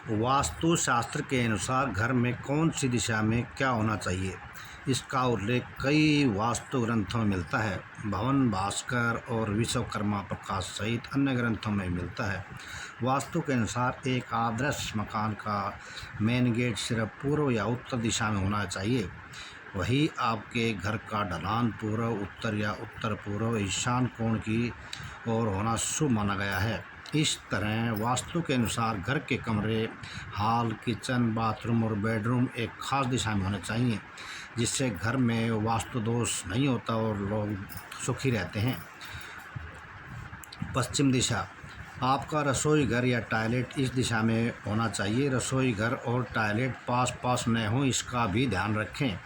वास्तु शास्त्र के अनुसार घर में कौन सी दिशा में क्या होना चाहिए, इसका उल्लेख कई वास्तु ग्रंथों में मिलता है। भवन भास्कर और विश्वकर्मा प्रकाश सहित अन्य ग्रंथों में मिलता है। वास्तु के अनुसार एक आदर्श मकान का मेन गेट सिर्फ पूर्व या उत्तर दिशा में होना चाहिए। वही आपके घर का ढलान पूर्व, उत्तर या उत्तर पूर्व, ईशान कोण की ओर होना शुभ माना गया है। इस तरह वास्तु के अनुसार घर के कमरे, हॉल, किचन, बाथरूम और बेडरूम एक खास दिशा में होने चाहिए, जिससे घर में वास्तु दोष नहीं होता और लोग सुखी रहते हैं। पश्चिम दिशा, आपका रसोई घर या टॉयलेट इस दिशा में होना चाहिए। रसोई घर और टॉयलेट पास पास न हो, इसका भी ध्यान रखें।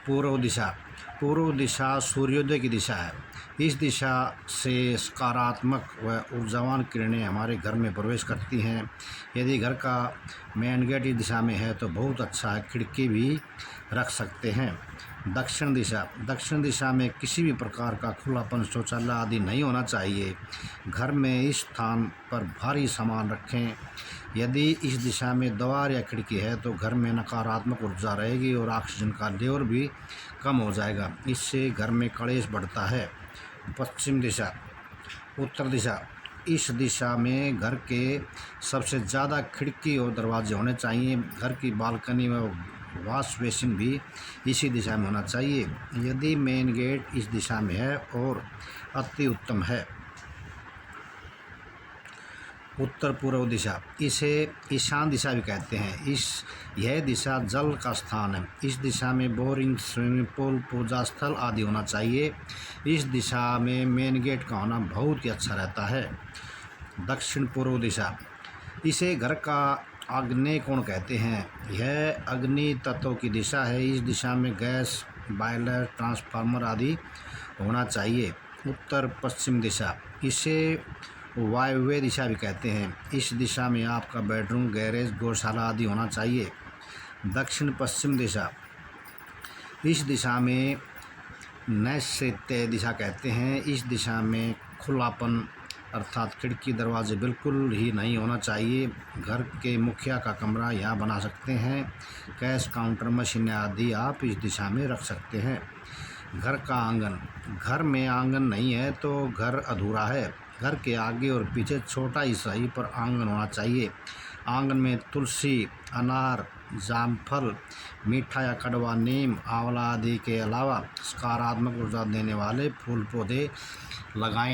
पूर्व दिशा, पूर्व दिशा सूर्योदय की दिशा है। इस दिशा से सकारात्मक व ऊर्जावान किरणें हमारे घर में प्रवेश करती हैं। यदि घर का मेन गेट इस दिशा में है तो बहुत अच्छा है, खिड़की भी रख सकते हैं। दक्षिण दिशा, दक्षिण दिशा में किसी भी प्रकार का खुलापन, शौचालय आदि नहीं होना चाहिए। घर में इस स्थान पर भारी सामान रखें। यदि इस दिशा में द्वार या खिड़की है तो घर में नकारात्मक ऊर्जा रहेगी और ऑक्सीजन का लेवल भी कम हो जाएगा। इससे घर में कलेश बढ़ता है। पश्चिम दिशा, उत्तर दिशा, इस दिशा में घर के सबसे ज़्यादा खिड़की और दरवाजे होने चाहिए। घर की बालकनी व वॉश बेसिन भी इसी दिशा में होना चाहिए। यदि मेन गेट इस दिशा में है और अति उत्तम है। उत्तर पूर्व दिशा, इसे ईशान दिशा भी कहते हैं। यह दिशा जल का स्थान है। इस दिशा में बोरिंग, स्विमिंग पूल, पूजा स्थल आदि होना चाहिए। इस दिशा में मेन गेट का होना बहुत ही अच्छा रहता है। दक्षिण पूर्व दिशा, इसे घर का आग्नेय कोण कहते हैं। यह अग्नि तत्व की दिशा है। इस दिशा में गैस, बॉयलर, ट्रांसफार्मर आदि होना चाहिए। उत्तर पश्चिम दिशा, इसे वायव्य दिशा भी कहते हैं। इस दिशा में आपका बेडरूम, गैरेज, गौशाला आदि होना चाहिए। दक्षिण पश्चिम दिशा, इस दिशा में नैऋत्य दिशा कहते हैं। इस दिशा में खुलापन अर्थात खिड़की, दरवाजे बिल्कुल ही नहीं होना चाहिए। घर के मुखिया का कमरा यहाँ बना सकते हैं। कैश काउंटर, मशीन आदि आप इस दिशा में रख सकते हैं। घर का आंगन, घर में आंगन नहीं है तो घर अधूरा है। घर के आगे और पीछे छोटा ही सही पर आंगन होना चाहिए। आंगन में तुलसी, अनार, जामफल, मीठा या कड़वा नीम, आंवला आदि के अलावा सकारात्मक ऊर्जा देने वाले फूल पौधे लगाएं।